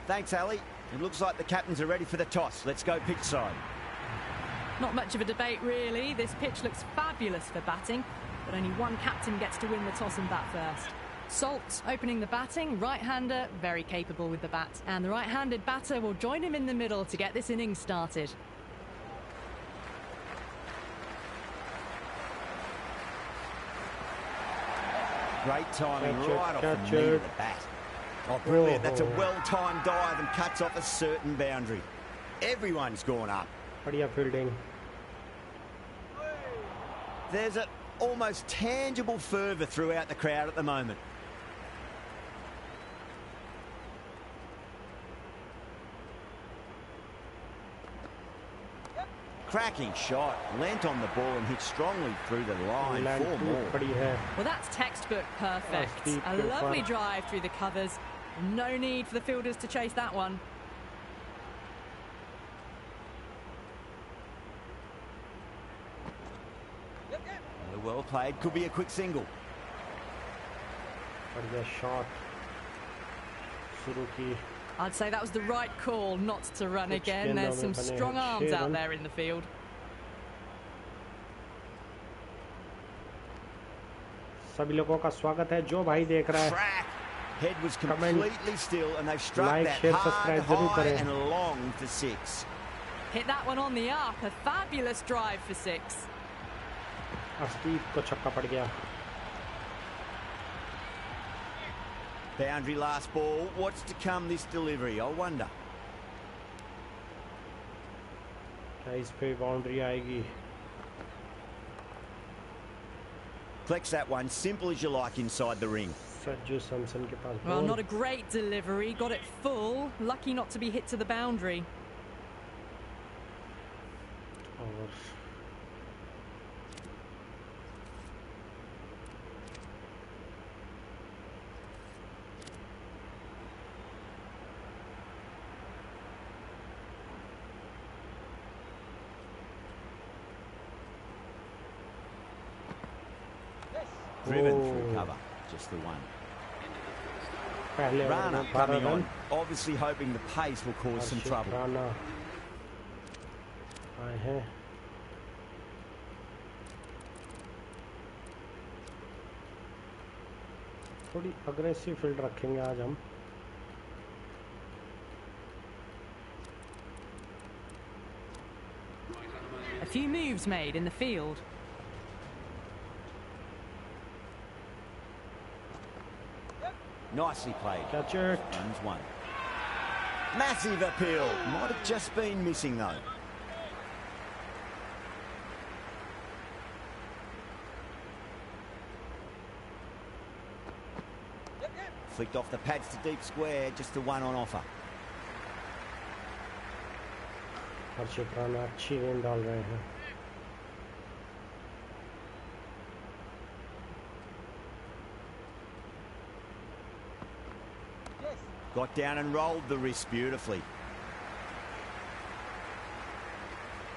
Thanks, Ali. It looks like the captains are ready for the toss. Let's go pitch side. Not much of a debate, really. This pitch looks fabulous for batting, but only one captain gets to win the toss and bat first. Salt opening the batting, right-hander, very capable with the bat. And the right-handed batter will join him in the middle to get this innings started. Great timing, right off the knee of the bat. Oh, brilliant. That's a well-timed dive and cuts off a certain boundary. Everyone's gone up. बढ़िया fielding. There's an almost tangible fervour throughout the crowd at the moment. Cracking shot, leant on the ball and hit strongly through the line. 4 more. Well, that's textbook perfect. A lovely drive through the covers. No need for the fielders to chase that one. Well played, could be a quick single. Shot. I'd say that was the right call not to run again. There's some strong arms out there in the field. सभी लोगों का स्वागत है जो भाई देख रहा है. Head was completely still and they've struck that hard, high and long for 6. Hit that one on the up. A fabulous drive for 6. अस्टीव को छक्का पड़ गया. Boundary last ball. What's to come this delivery? I wonder. क्या इस पे boundary आएगी? Flex that one, simple as you like inside the ring. Well, not a great delivery. Got it full. Lucky not to be hit to the boundary. Driven through cover, just the one. Rana coming on, obviously hoping the pace will cause some trouble. थोड़ी aggressive field रखेंगे आज हम. A few moves made in the field. Nicely played. Catch it. Runs 1. Massive appeal. Might have just been missing though. Flicked off the pads to deep square. Just the one on offer. हर्षित राणा अच्छी गेंद डाल रहे हैं. Got down and rolled the wrist beautifully.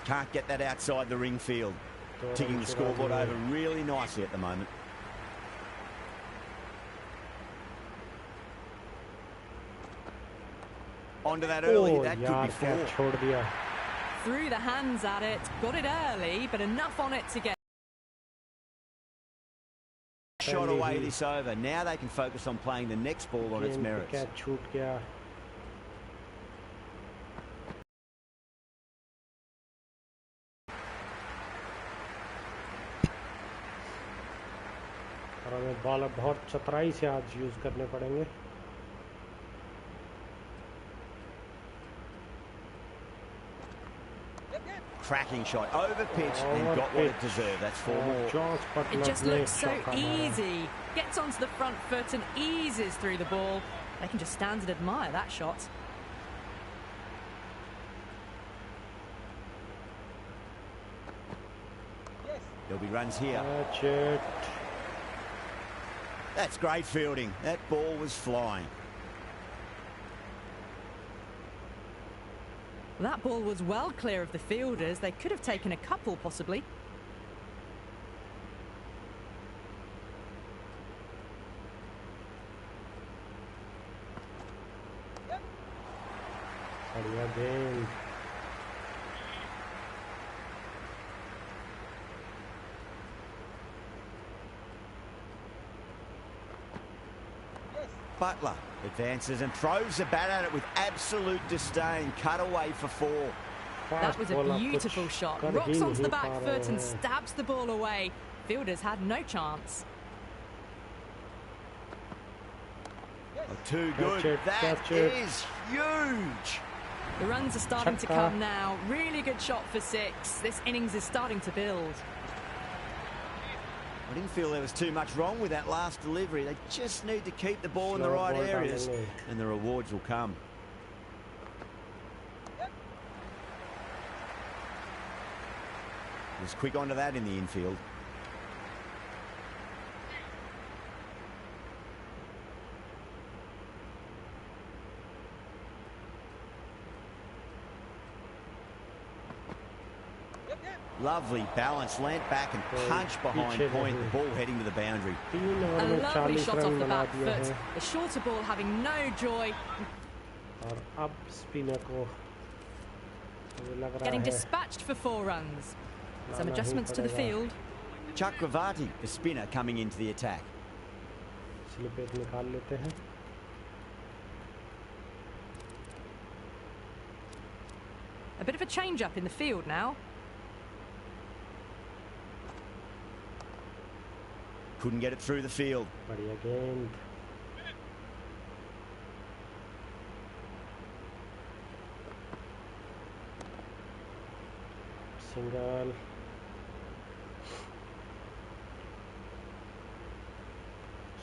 Can't get that outside the ring field. Ticking the scoreboard over really nicely at the moment. Onto that early, that could be 4. Threw the hands at it, got it early, but enough on it to get. Shot away this over. Now they can focus on playing the next ball on its merits. और हमें ball बहुत चतुराई से आज use करने पड़ेंगे. Cracking shot, over pitch and got what it deserved. That's 4 more. It just looks so easy. Gets onto the front foot and eases through the ball. They can just stand and admire that shot. There'll be runs here. Catch it. That's great fielding. That ball was flying. That ball was well clear of the fielders. They could have taken a couple, possibly. बढ़िया गेंद Butler advances and throws the bat at it with absolute disdain. Cut away for 4. That was a beautiful shot. Rocks onto the back foot and stabs the ball away. Fielders had no chance. Oh, too good. That is huge. The runs are starting to come now. Really good shot for 6. This innings is starting to build. I didn't feel there was too much wrong with that last delivery. They just need to keep the ball in the right areas and the rewards will come. He was quick onto that in the infield. Lovely balance, leant back and punched behind point, the ball heading to the boundary. A lovely shot off the back foot. The shorter ball having no joy. Getting dispatched for 4 runs. Some adjustments to the field. Chakravarti, the spinner, coming into the attack. A bit of a change-up in the field now. Couldn't get it through the field. बढ़िया गेंद single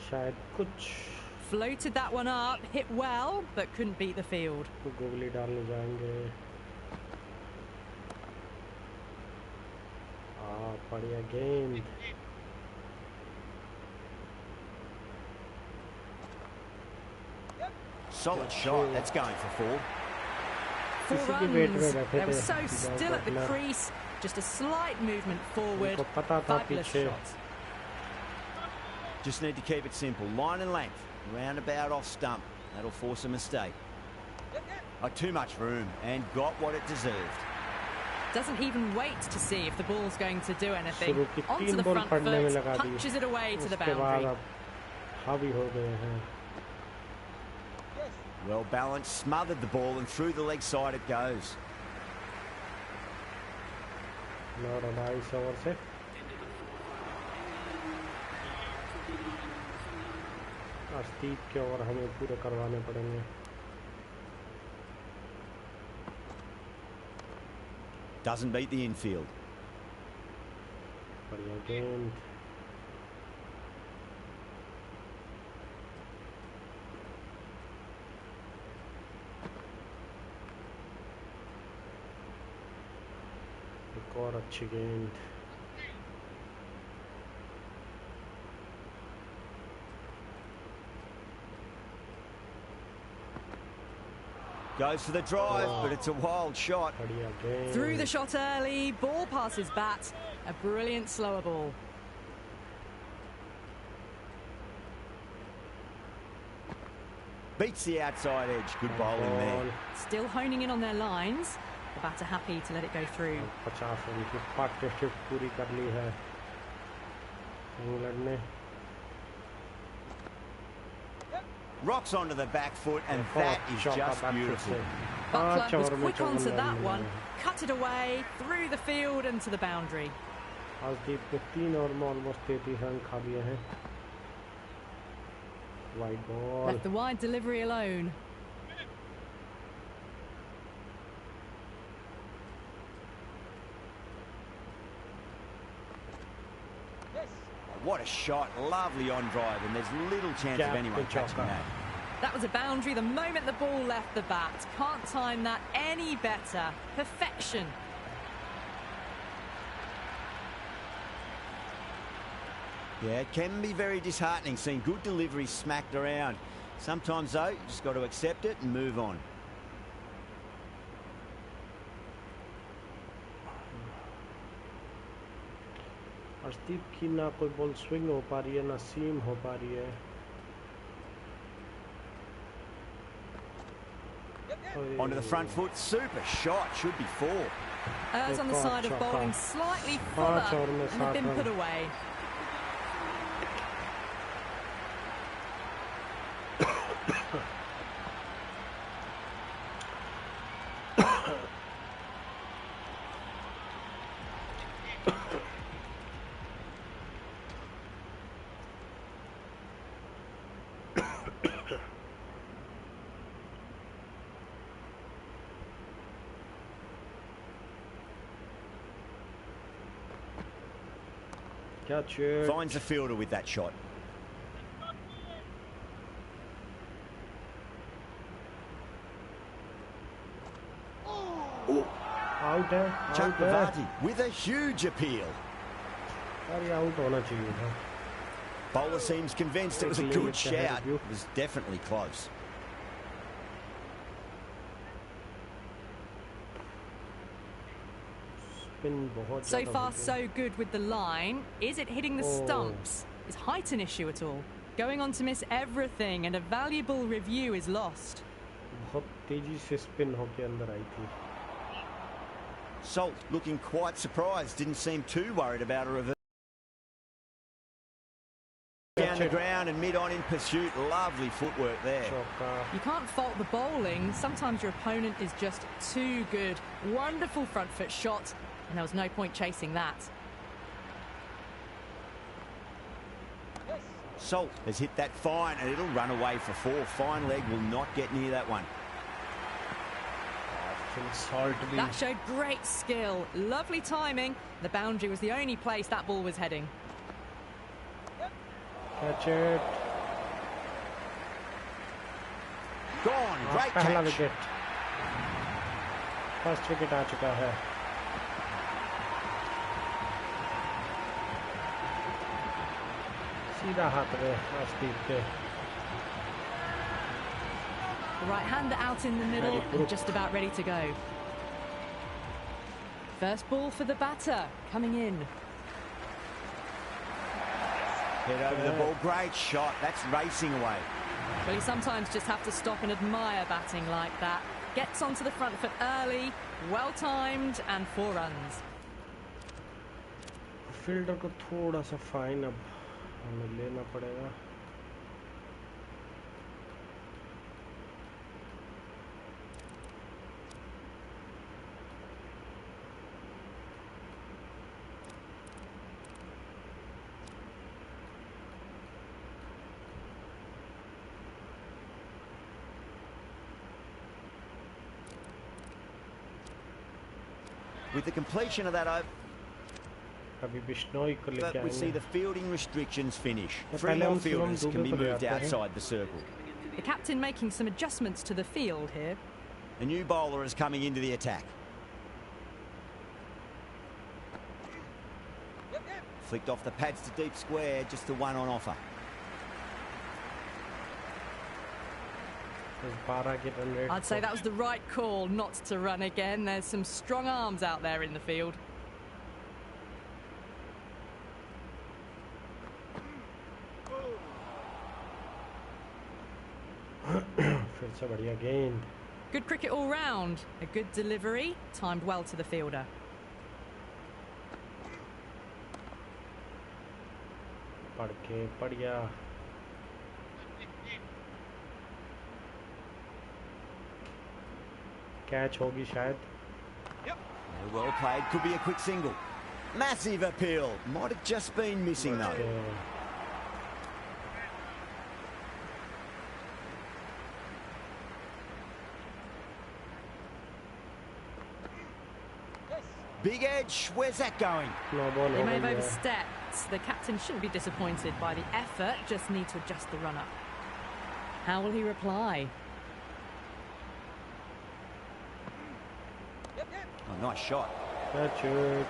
शायद कुछ floated that one up, hit well but couldn't beat the field. Googly डालने जाएंगे बढ़िया गेंद Solid shot. That's going for 4. 4 runs. They were so still at the crease. Just a slight movement forward. Fabulous shot. Just need to keep it simple. Line and length. Roundabout off stump. That'll force a mistake. Oh, too much room and got what it deserved. Doesn't even wait to see if the ball's going to do anything. Onto the front foot. Punches it away to the boundary. Well balanced, smothered the ball and through the leg side it goes. अस्तीप के over हमें पूरे करवाने पड़ेंगे Doesn't beat the infield. बढ़िया गेंद एक और अच्छी गेंद Goes for the drive, but it's a wild shot. Threw the shot early, ball past his bat. A brilliant slower ball. Beats the outside edge. Good bowling there. Still honing in on their lines. The batter happy to let it go through. 50 run की partnership पूरी कर ली है England ने Rocks onto the back foot and that is just beautiful. Butler was quick onto that one, cut it away, through the field and to the boundary. आजदीप ने 3 over में almost 33 run खा लिए हैं wide ball Left the wide delivery alone. What a shot, lovely on drive, and there's little chance of anyone catching that. That was a boundary the moment the ball left the bat. Can't time that any better. Perfection. Yeah, it can be very disheartening seeing good deliveries smacked around. Sometimes, though, you just got to accept it and move on. Arshdeep की ना कोई ball swing हो पा रही है ना सीम हो पा रही है Onto the front foot, super shot, should be 4. Errs on the side of bowling slightly fuller and have been put away. Finds the fielder with that shot. Out है, Chakravarti with a huge appeal. out होना चाहिए था. Bowler seems convinced it was a good shout. It was definitely close. So far, so good with the line. Is it hitting the stumps? Is height an issue at all? Going on to miss everything, and a valuable review is lost. Salt looking quite surprised. Didn't seem too worried about a reverse. Down the ground and mid on in pursuit. Lovely footwork there. You can't fault the bowling. Sometimes your opponent is just too good. Wonderful front foot shot. And there was no point chasing that. Salt has hit that fine and it'll run away for 4. Fine leg will not get near that one. That showed great skill. Lovely timing. The boundary was the only place that ball was heading. Catch it. Gone. Great catch. Wicket. First wicket आ चुका है. सीधा हाथ में आस्तीप के. The right-hander out in the middle and just about ready to go. First ball for the batter coming in. Head over the ball. Great shot. That's racing away. Well, you sometimes just have to stop and admire batting like that. Gets onto the front foot early, well-timed, and 4 runs. Fielder को थोड़ा सा fine अब हमें लेना पड़ेगा. With the completion of that over, but we see the fielding restrictions finish. 3 more fielders can be moved outside the circle. The captain making some adjustments to the field here. A new bowler is coming into the attack. Flicked off the pads to deep square, just the one on offer. I'd say that was the right call not to run again. There's some strong arms out there in the field. Good cricket all round. A good delivery, timed well to the fielder. Catch होगी शायद. Well played, could be a quick single. Massive appeal. Might have just been missing though. Big edge, where's that going? They may have overstepped. The captain shouldn't be disappointed by the effort, just need to adjust the run-up. How will he reply? Oh, nice shot. Catch it.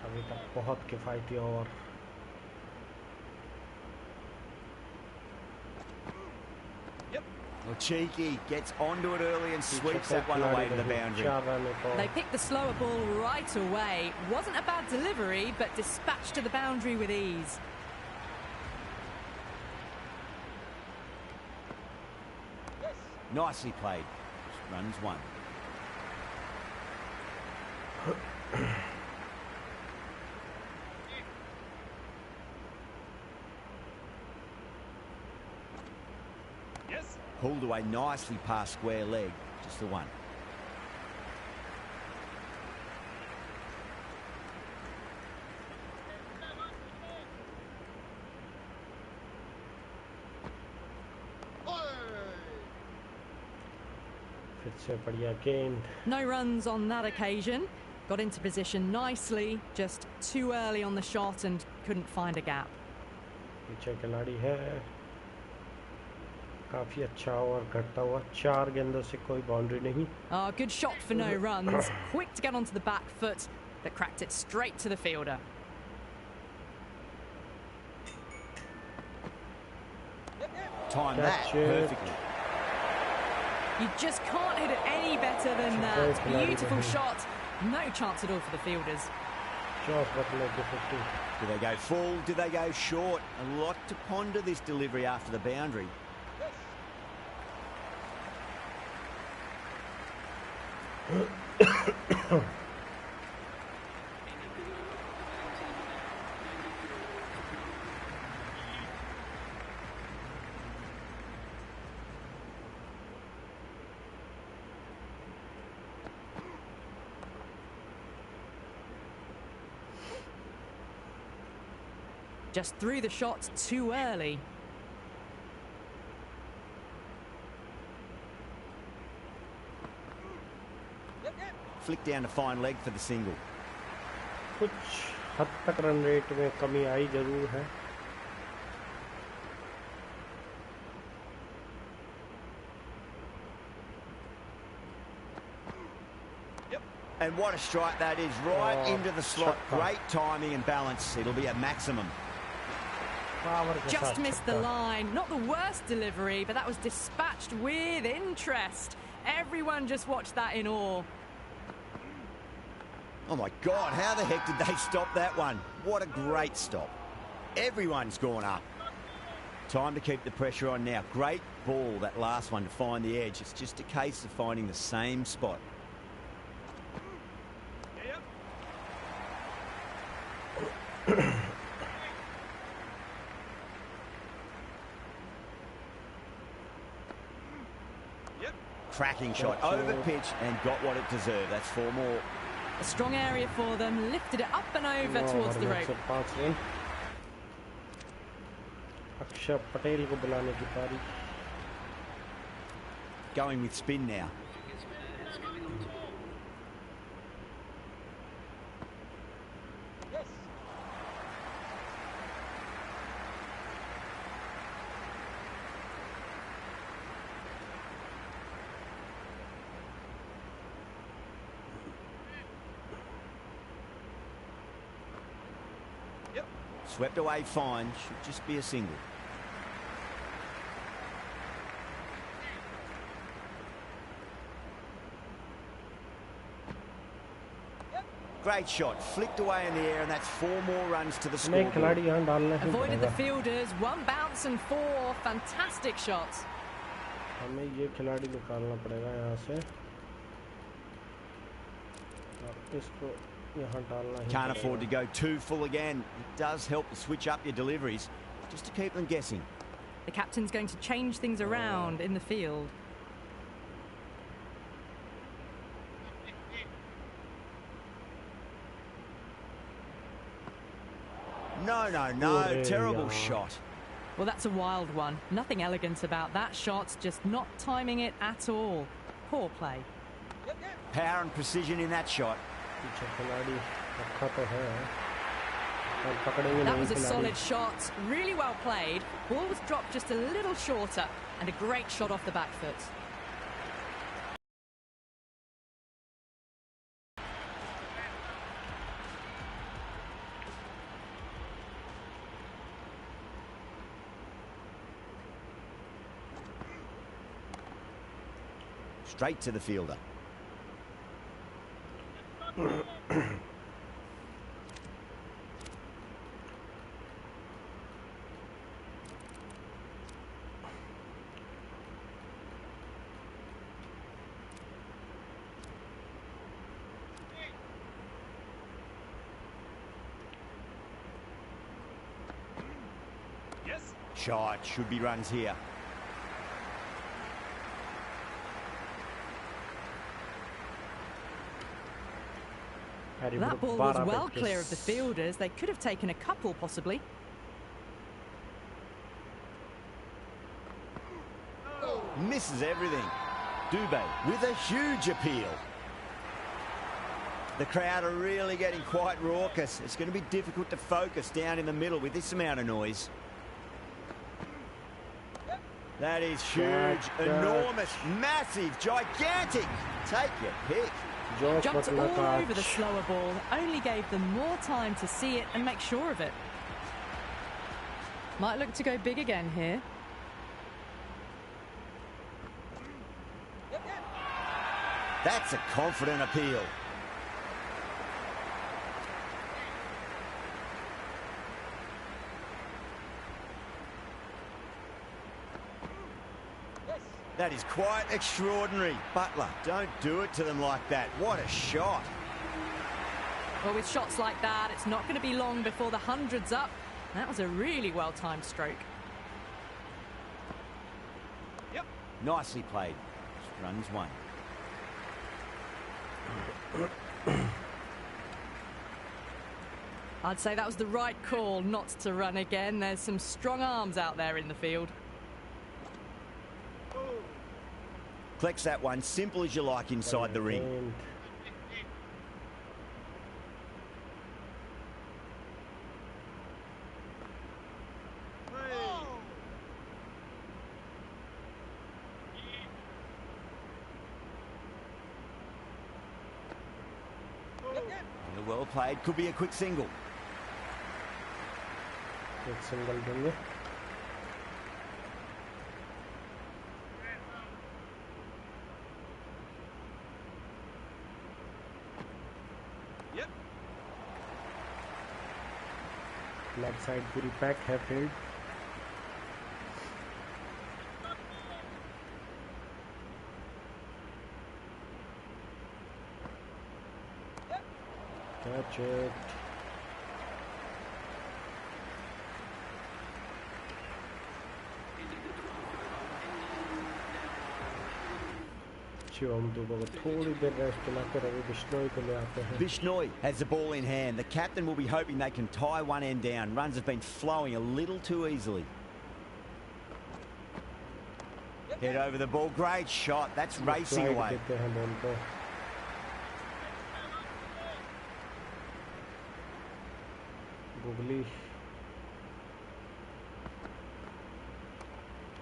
अभी तक बहुत किफायती over. Well, cheeky, gets onto it early and sweeps that one away to the boundary. They picked the slower ball right away. Wasn't a bad delivery, but dispatched to the boundary with ease. Nicely played. Just runs one. Yes. Pulled away nicely past square leg. Just the one. No runs on that occasion. Got into position nicely, just too early on the shot and couldn't find a gap. पीछे खिलाड़ी है काफी अच्छा और घटता हुआ 4 गेंदों से कोई बाउंड्री नहीं. Good shot for no runs. Quick to get onto the back foot, but cracked it straight to the fielder. Time that perfectly. You just can't hit it any better than that. Beautiful shot. No chance at all for the fielders. Do they go full? Do they go short? A lot to ponder this delivery after the boundary. Just threw the shot too early. Flick down to fine leg for the single. कुछ हद तक run rate में कमी आई जरूर है. And what a strike that is, right into the slot. Great timing and balance. It'll be a maximum. Just missed the line. Not the worst delivery, but that was dispatched with interest. Everyone just watched that in awe. Oh my God, how the heck did they stop that one? What a great stop. Everyone's gone up. Time to keep the pressure on now. Great ball, that last one, to find the edge. It's just a case of finding the same spot. Cracking shot, over pitch, and got what it deserved. That's 4 more. A strong area for them, lifted it up and over towards the rope. अक्षर पटेल को बुलाने की पारी. Going with spin now. Swept away fine, should just be a single. Great shot, flicked away in the air, and that's 4 more runs to the scoreboard. Avoided the fielders, 1 bounce and 4 fantastic shots. हमें ये खिलाड़ी निकालना पड़ेगा यहाँ से. इसको Can't afford to go too full again. It does help to switch up your deliveries, just to keep them guessing. The captain's going to change things around in the field. No, terrible shot. Well, that's a wild one. Nothing elegant about that shot, just not timing it at all. Poor play. Power and precision in that shot. That was a solid shot, really well played. Ball was dropped just a little shorter, and a great shot off the back foot. Straight to the fielder. Shot, should be runs here. That ball was well clear of the fielders. They could have taken a couple, possibly. Misses everything. Dubé with a huge appeal. The crowd are really getting quite raucous. It's going to be difficult to focus down in the middle with this amount of noise. That is huge, enormous, massive, gigantic. Take your pick. Jumped all over the slower ball, only gave them more time to see it and make sure of it. Might look to go big again here. That's a confident appeal. That is quite extraordinary. Butler, don't do it to them like that. What a shot. Well, with shots like that, it's not going to be long before the hundred's up. That was a really well-timed stroke. Yep. Nicely played. Runs one. I'd say that was the right call not to run again. There's some strong arms out there in the field. Collects that one, simple as you like inside the ring. Well played, could be a quick single. Quick single देंगे. Leg side पूरी pack है field. Catch it. Bishnoi has the ball in hand. The captain will be hoping they can tie one end down. Runs have been flowing a little too easily. Head over the ball. Great shot. That's racing away.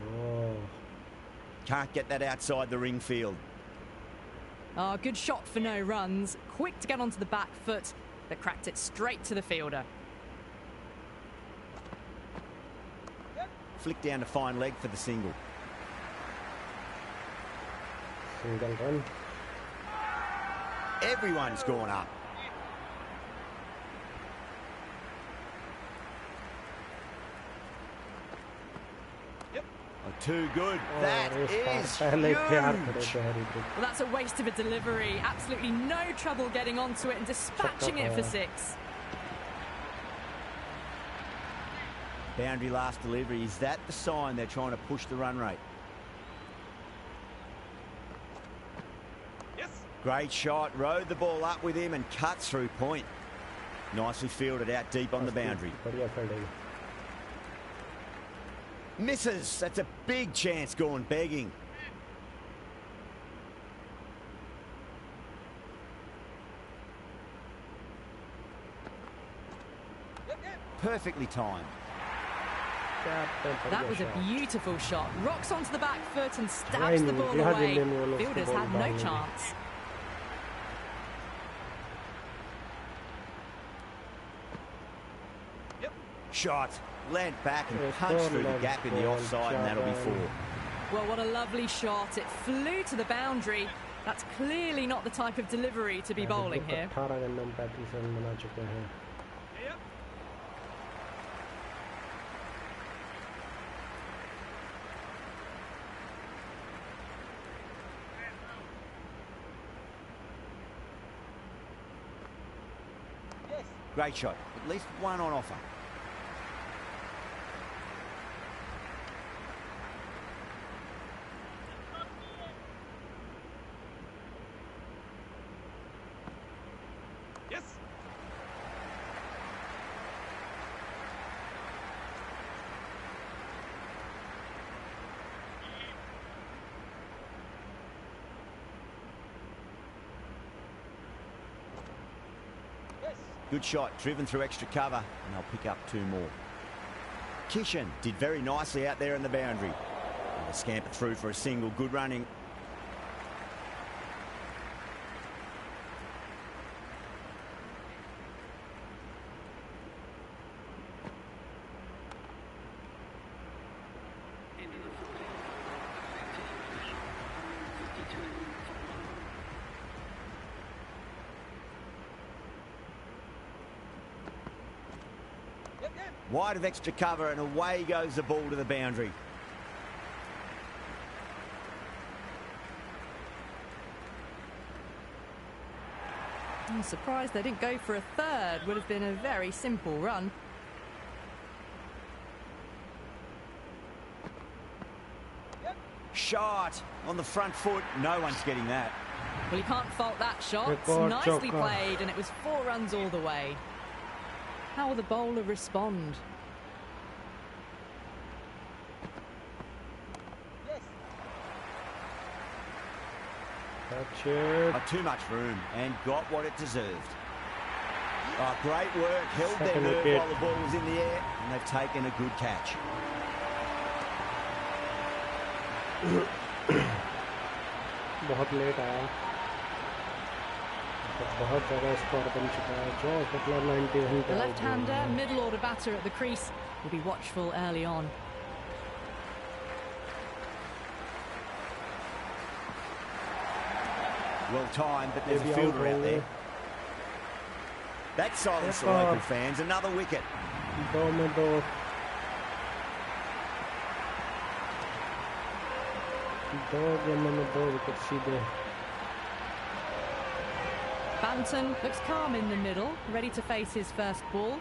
Oh. Can't get that outside the ring field. Oh, good shot for no runs. Quick to get onto the back foot, but cracked it straight to the fielder. Flick down to fine leg for the single. Single run. Everyone's gone up. Too good. That is huge. Well, that's a waste of a delivery. Absolutely no trouble getting onto it and dispatching it for six. Boundary last delivery. Is that the sign they're trying to push the run rate? Yes. Great shot. Rode the ball up with him and cut through point. Nicely fielded out deep on the boundary. Misses. That's a big chance gone begging. Perfectly timed. That was a beautiful shot. Rocks onto the back foot and stabs the ball away. Fielders had no chance. Shot. Leant back and punched through the gap in the offside, and that'll be four. Well, what a lovely shot. It flew to the boundary. That's clearly not the type of delivery to be bowling here. Great shot. At least one on offer. Good shot, driven through extra cover, and they'll pick up 2 more. Kishan did very nicely out there in the boundary. And they scamper through for a single. Good running. Wide of extra cover, and away goes the ball to the boundary. I'm surprised they didn't go for a third. Would have been a very simple run. Shot on the front foot. No one's getting that. Well, you can't fault that shot. Record Nicely choker. played, and it was 4 runs all the way. How will the bowler respond? That's it. Too much room, and got what it deserved. Great work. Held their Second nerve wicket. while the ball was in the air, and they've taken a good catch. बहुत late आया बहुत ज़्यादा score बन चुका है जो मतलब 91 The left-hander, middle-order batter at the crease, will be watchful early on. Well timed, but there's a fielder out there. That silenced the local fans. Another wicket. 2 में 2 गेंदों में 2 विकेट सीधे Banton looks calm in the middle, ready to face his first ball.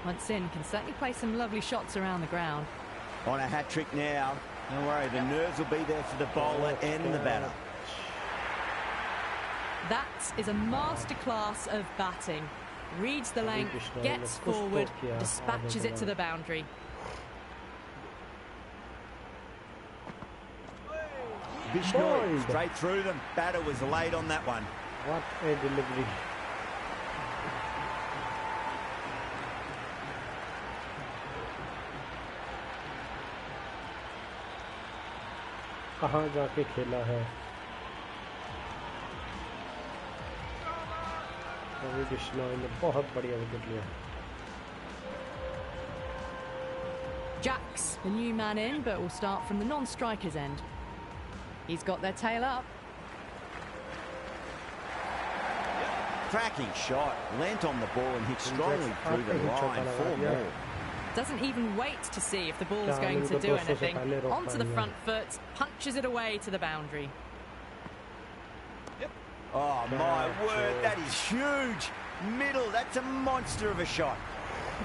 Once in, can certainly play some lovely shots around the ground. On a hat-trick now. Don't worry, the nerves will be there for the bowler and the batter. That is a masterclass of batting. Reads the length, gets forward, dispatches it to the boundary. Bishnoi straight through them. Batter was late on that one. What a delivery. कहाँ जाके खेला है रवि बिश्नोई ने बहुत बढ़िया wicket लिया Jacks, the new man in, but will start from the non-striker's end. He's got their tail up. Cracking shot. Leant on the ball and hit strongly through the line. 4 more. Doesn't even wait to see if the ball's going to do anything. Onto the front foot, punches it away to the boundary. Oh, my word, that is huge. Middle, that's a monster of a shot.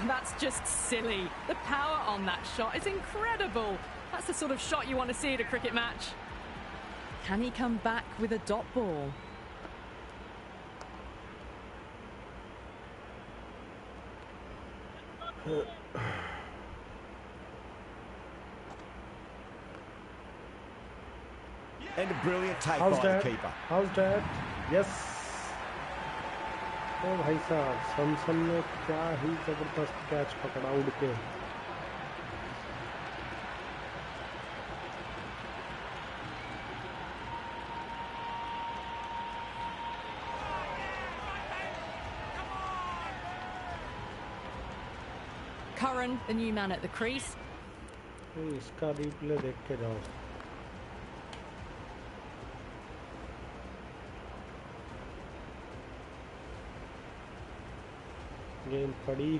That's just silly. The power on that shot is incredible. That's the sort of shot you want to see at a cricket match. Can he come back with a dot ball? And a brilliant take by the keeper. How's that? Yes. ओ भाई साहब सैमसन ने क्या ही जबरदस्त catch पकड़ा उड़ के Curran, the new man at the crease. इसका replay देख के जाओ गेंद पड़ी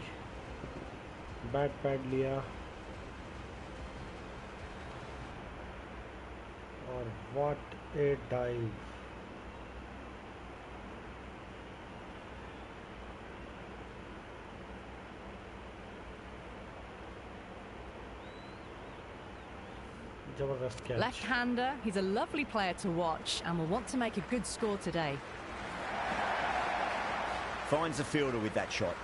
बैट पैड लिया और व्हाट ए डाइव जबरदस्त catch Left-hander, he's a lovely player to watch and will want to make a good score today. Finds the fielder with that shot.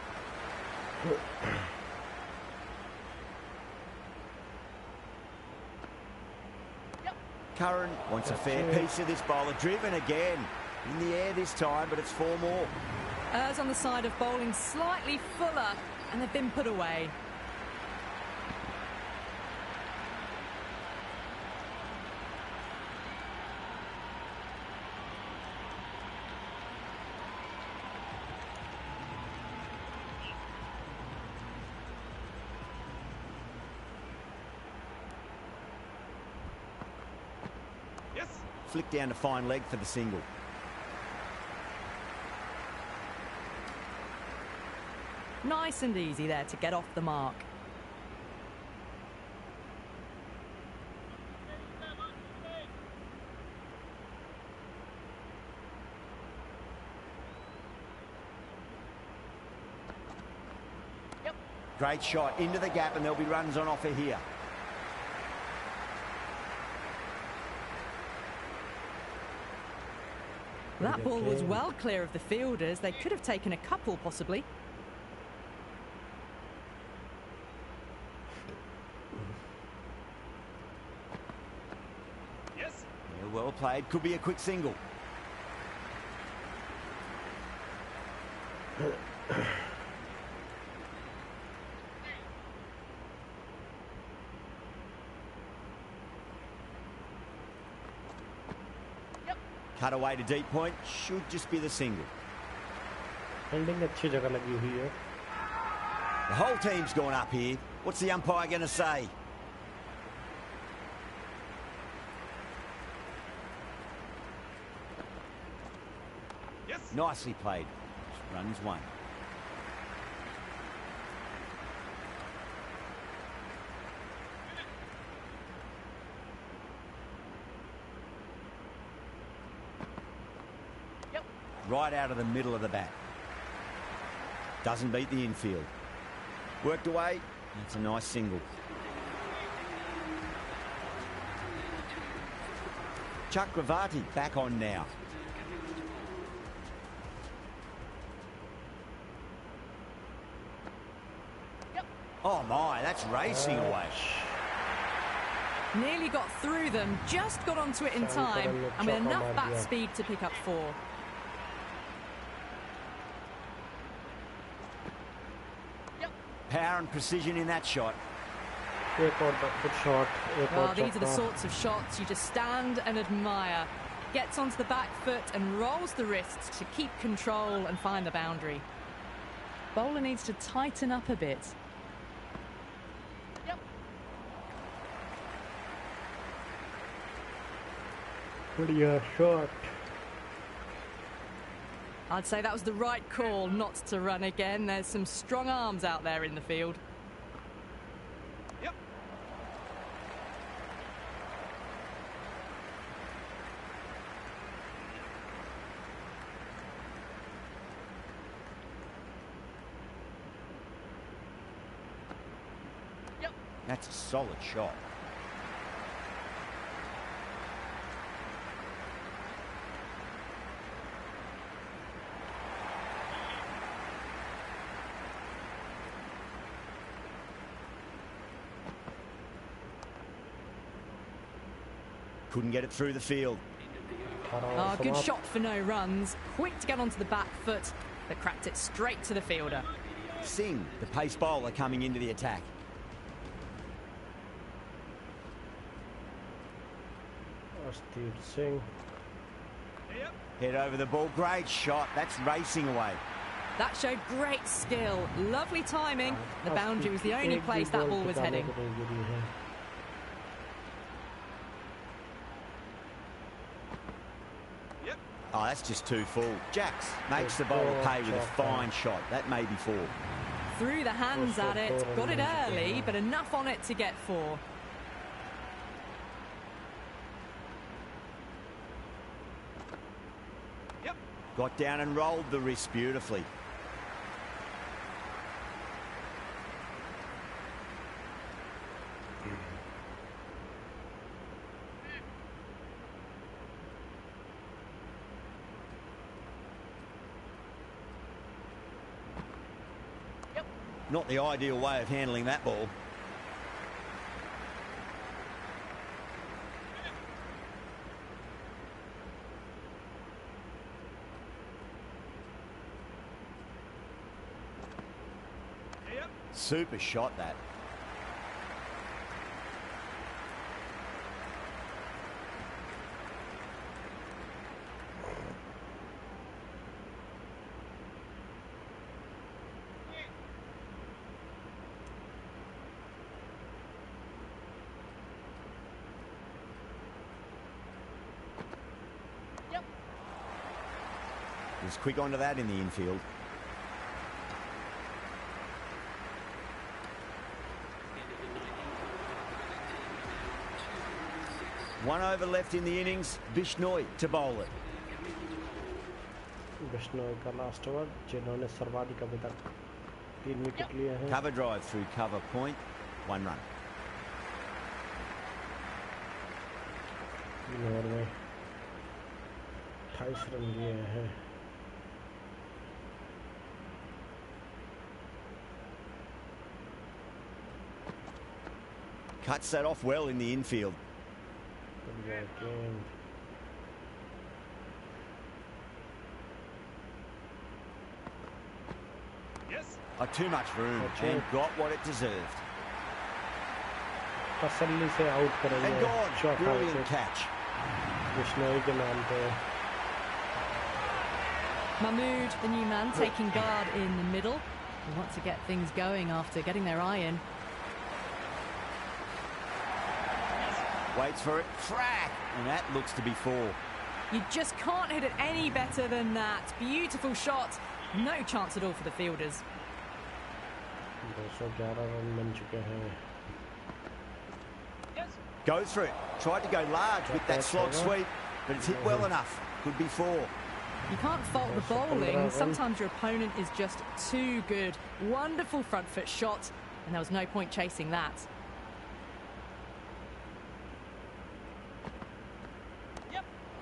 Curran wants a fair piece of this bowler. Driven again. In the air this time, but it's 4 more. Errs on the side of bowling slightly fuller, and they've been put away. Yes. Flick down to fine leg for the single. Nice and easy there to get off the mark. Great shot into the gap, and there'll be runs on offer here. That ball was well clear of the fielders. They could have taken a couple, possibly. Yes. Yeah, well played. Could be a quick single. Cut away to deep point. Should just be the single. Fielding अच्छी जगह लगी हुई है. The whole team's gone up here. What's the umpire going to say? Yes. Nicely played. Runs one. Right out of the middle of the bat. Doesn't beat the infield. Worked away. That's a nice single. Chakravarti back on now. Oh my, that's racing away. Nearly got through them, just got onto it in time, and with enough bat speed to pick up 4. Power and precision in that shot. Well, these are the sorts of shots you just stand and admire. Gets onto the back foot and rolls the wrists to keep control and find the boundary. Bowler needs to tighten up a bit. बढ़िया shot. I'd say that was the right call not to run again. There's some strong arms out there in the field. Yep. That's a solid shot. Couldn't get it through the field. Oh, good shot for no runs. Quick to get onto the back foot, but cracked it straight to the fielder. Singh, the pace bowler, coming into the attack. Steve Singh. Yep. Head over the ball. Great shot. That's racing away. That showed great skill. Lovely timing. The boundary was the only place that ball was heading. Yep. Oh, that's just too full. Jacks makes the bowler pay with a fine shot. That may be 4. Threw the hands at it. Got it early, but enough on it to get 4. Yep. Got down and rolled the wrist beautifully. Not the ideal way of handling that ball. Super shot, that. Was quick onto that in the infield. One over left in the innings. Bishnoi to bowl it. Bishnoi का last over जिन्होंने सर्वाधिक अभी तक 3 wicket लिए हैं. Cover drive through cover point. 1 run. 3 over में 28 run लिए हैं. Cuts that off well in the infield. Yes. Oh, too much room and got what it deserved. तसल्ली से आउट And करेंगे. gone. चौथा Brilliant विकेट catch. बिश्नोई के नाम पे. Mahmood, the new man, taking guard in the middle. They want to get things going after getting their eye in. Waits for it. Crack. And that looks to be 4. You just can't hit it any better than that. Beautiful shot. No chance at all for the fielders. 211 run बन चुके हैं. Yes. Goes for it. Tried to go large with that slog sweep, but it's hit well enough. Could be 4. You can't fault the bowling. Sometimes your opponent is just too good. Wonderful front foot shot, and there was no point chasing that.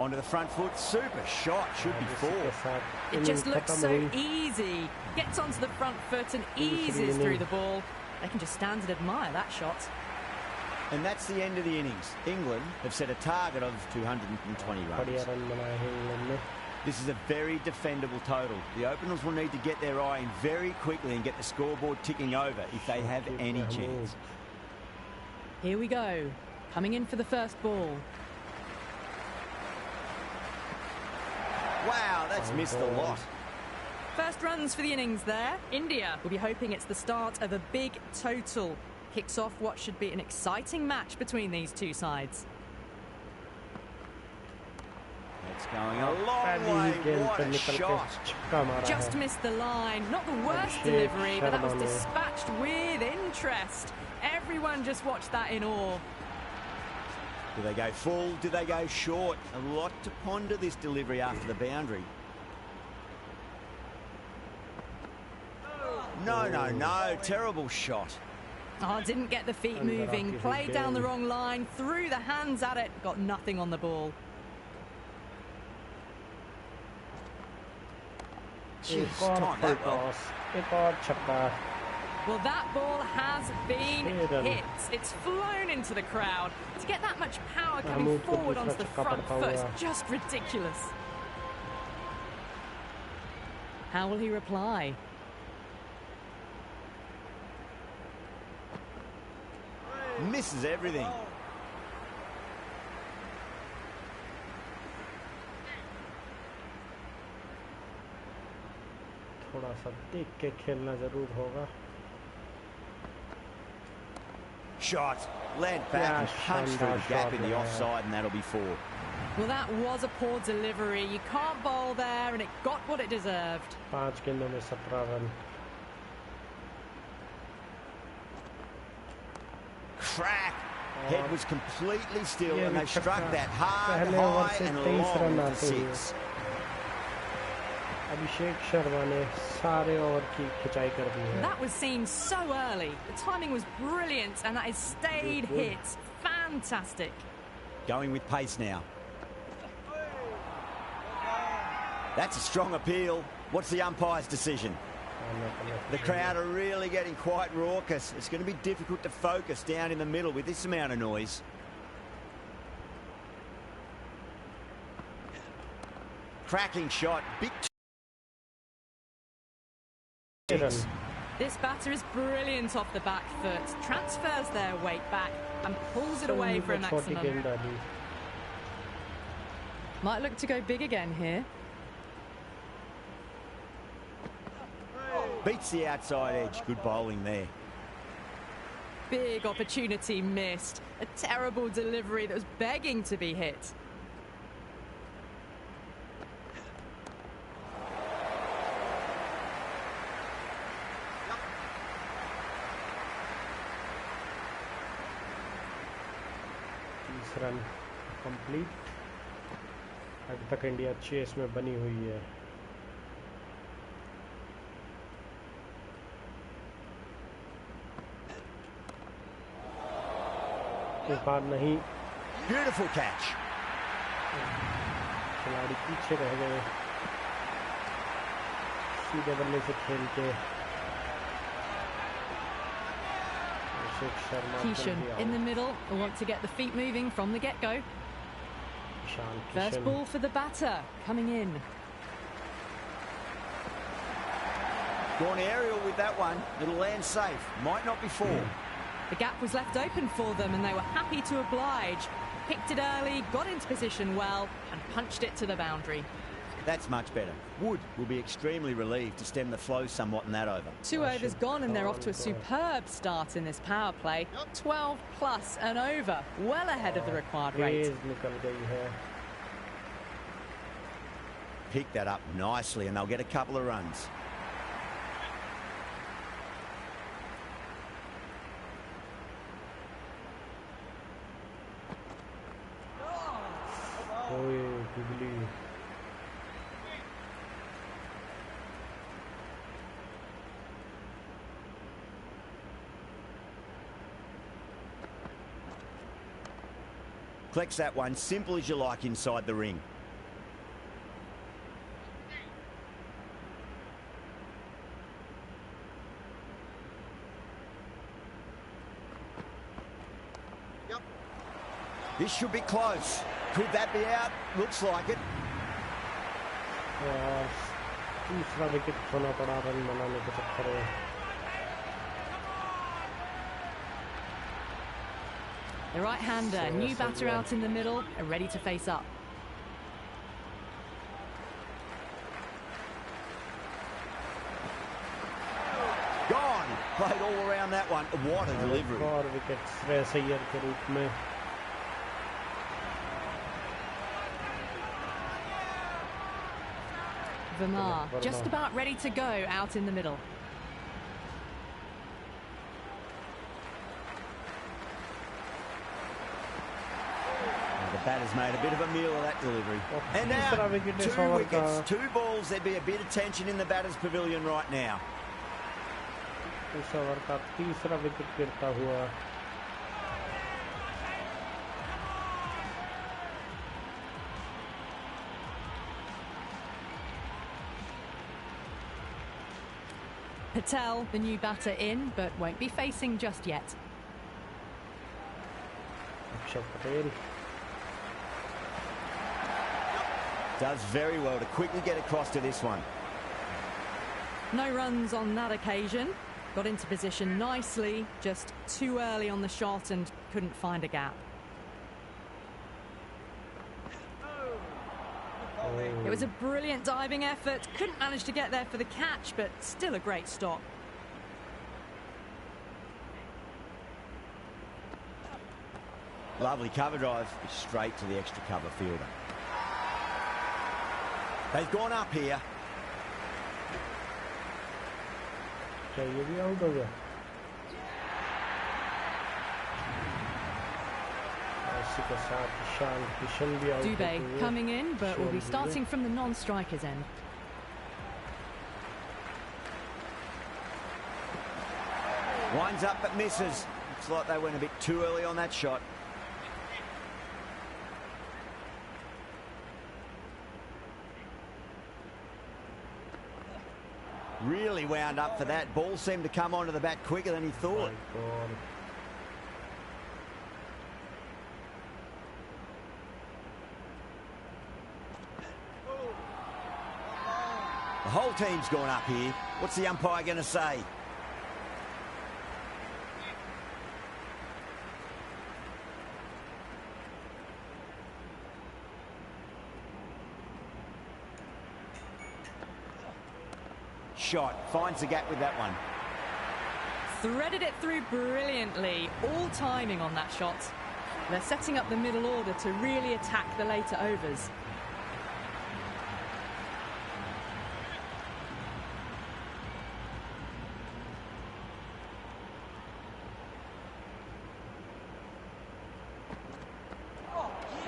Onto the front foot. Super shot. Should be 4. It just looks so easy. Gets onto the front foot and eases through the ball. They can just stand and admire that shot. And that's the end of the innings. England have set a target of 220 बढ़िया runs. Run बनाए हैं England ने. This is a very defendable total. The openers will need to get their eye in very quickly and get the scoreboard ticking over if they have any chance. Here we go. Coming in for the first ball. Wow, that's missed a lot. First runs for the innings there. India will be hoping it's the start of a big total. Kicks off what should be an exciting match between these two sides. It's going a long way. What a shot. Just missed the line. Not the worst delivery, but that was dispatched with interest. Everyone just watched that in awe. Do they go full? Do they go short? A lot to ponder this delivery after the boundary. No. Terrible shot. Oh, didn't get the feet moving. Played down the wrong line. Threw the hands at it. Got nothing on the ball. Jeez, time that well. Well, that ball has been hit. It's flown into the crowd. To get that much power coming forward onto the front foot is just ridiculous. How will he reply? Misses everything. थोड़ा सा देख के खेलना जरूर होगा. Shot. Land back and punch through the gap in the offside, and that'll be 4. Well, that was a poor delivery. You can't bowl there, and it got what it deserved. 5 गेंदों में 17 run. Crack. Head was completely still, and they struck that hard, high, and long for 6. Abhishek Sharma ने सारे over की खिंचाई कर दी है. That was seen so early. The timing was brilliant, and that is stayed hit. Fantastic. Going with pace now. That's a strong appeal. What's the umpire's decision? The crowd are really getting quite raucous. It's going to be difficult to focus down in the middle with this amount of noise. Cracking shot. Big This batter is brilliant off the back foot, transfers their weight back and pulls it away for a maximum. Might look to go big again here. Beats the outside edge. Good bowling there. Big opportunity missed. A terrible delivery that was begging to be hit. Run complete. अभी तक India chess में बनी हुई है। एक बार नहीं। Beautiful catch. खिलाड़ी पीछे रह गए, सीधे बल्ले से खेल के। Kishan in the middle will want to get the feet moving from the get-go. First ball for the batter coming in. Gone aerial with that one. It'll land safe. Might not be four. The gap was left open for them and they were happy to oblige. Picked it early, got into position well and punched it to the boundary. That's much better. Wood will be extremely relieved to stem the flow somewhat in that over. 2 overs gone and they're off to a superb start in this power play. 12 plus and over, well ahead of the required rate. Pick that up nicely and they'll get a couple of runs. Collects that one, simple as you like inside the ring. Yep. This should be close. Could that be out? Looks like it. तीसरा wicket खोना पड़ा run बनाने के चक्कर में। The right-hander, new batter out in the middle, are ready to face up. Gone. Played all around that one. What a delivery. 4 wicket Shreyas Iyer के रूप में। Verma, just about ready to go out in the middle. The batter's made a bit of a meal of that delivery. And now, 2 wickets, 2 balls. There'd be a bit of tension in the batter's pavilion right now. इस over का तीसरा wicket गिरता हुआ। Patel, the new batter in, but won't be facing just yet. Does very well to quickly get across to this one. No runs on that occasion. Got into position nicely, just too early on the shot and couldn't find a gap. It was a brilliant diving effort. Couldn't manage to get there for the catch, but still a great stop. Lovely cover drive, straight to the extra cover fielder. They've gone up here. ये भी out हो गया। Dubé coming in, but will be starting from the non-striker's end. Winds up but misses. Looks like they went a bit too early on that shot. Really wound up for that. Ball seemed to come onto the bat quicker than he thought. The whole team's gone up here. What's the umpire going to say? shot. Finds the gap with that one. Threaded it through brilliantly. All timing on that shot. They're setting up the middle order to really attack the later overs.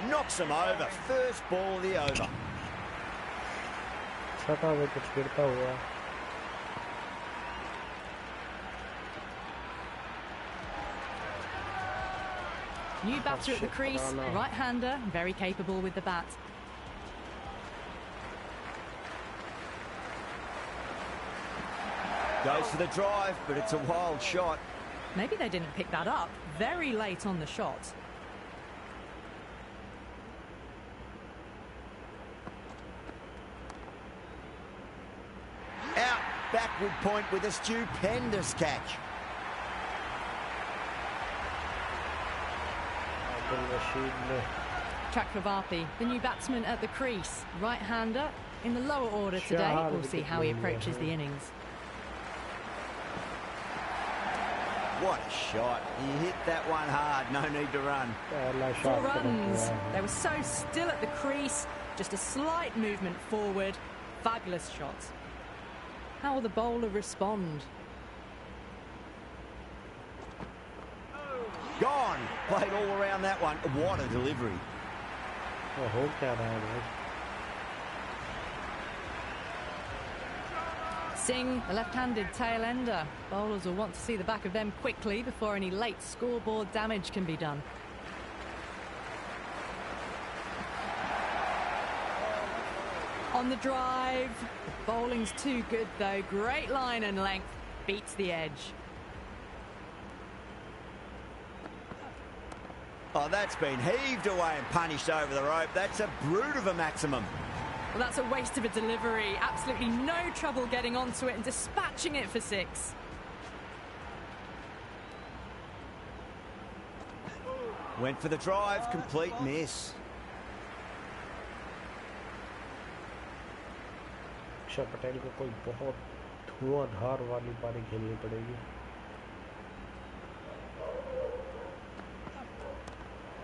Knocks them over. First ball of the over. छठा wicket गिरता हुआ. New batter at the crease, right-hander, very capable with the bat. Goes for the drive, but it's a wild shot. Maybe they didn't pick that up. Very late on the shot. Out, backward point with a stupendous catch. Chakravarti, the new batsman at the crease, right-hander. In the lower order today, we'll see how he approaches the innings. What a shot. He hit that one hard, no need to run. 4 runs. They were so still at the crease, just a slight movement forward. Fabulous shot. How will the bowler respond? Gone. Played all around that one. What a delivery. Singh, the left-handed tail-ender. Bowlers will want to see the back of them quickly before any late scoreboard damage can be done. On the drive. Bowling's too good, though. Great line and length. Beats the edge. Oh, that's been heaved away and punished over the rope. That's a brute of a maximum. Well, that's a waste of a delivery. Absolutely no trouble getting onto it and dispatching it for 6. Went for the drive, complete miss. अक्षर पटेल को कोई बहुत धुआंधार वाली पारी खेलनी पड़ेगी.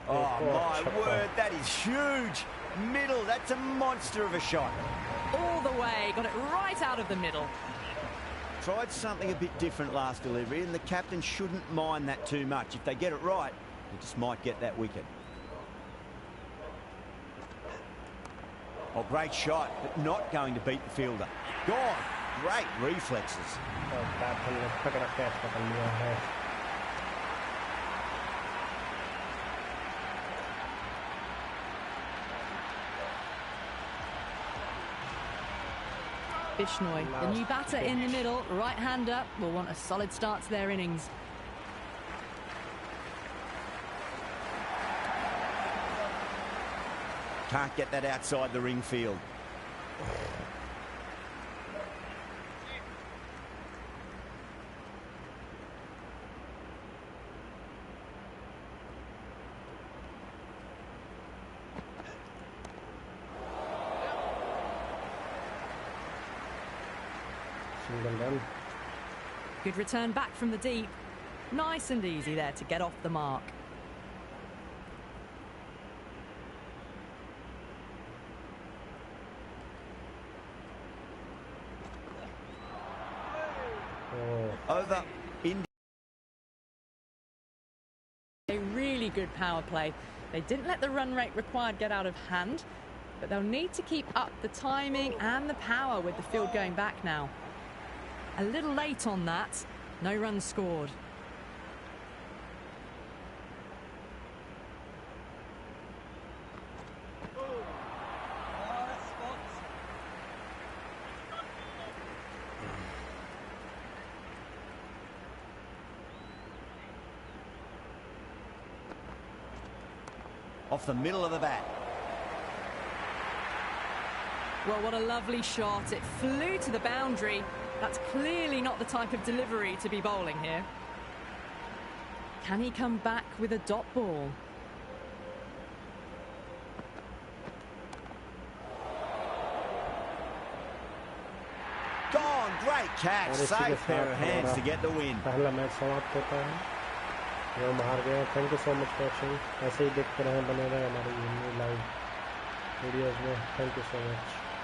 Oh, my word, that is huge. Middle, that's a monster of a shot. All the way, got it right out of the middle. Tried something a bit different last delivery, and the captain shouldn't mind that too much. If they get it right, they just might get that wicket. Oh, great shot, but not going to beat the fielder. Gone. Great reflexes. Bishnoi, the new batter in the middle, right-hander, will want a solid start to their innings. Can't get that outside the ring field. Good return back from the deep. Nice and easy there to get off the mark. Over. India. A really good power play. They didn't let the run rate required get out of hand, but they'll need to keep up the timing and the power with the field going back now. A little late on that. No runs scored. Off the middle of the bat. Well, what a lovely shot. It flew to the boundary. That's clearly not the type of delivery to be bowling here. Can he come back with a dot ball? Gone. Great Great catch. और इसी के Safe pair साथ of hands to हमारा get the win. पहला match समाप्त होता है, हम हार गए। Thank you so much for watching. ऐसे ही देखते रहें, बने रहें हमारी न्यू लाइव वीडियोज़ में। Thank you so much.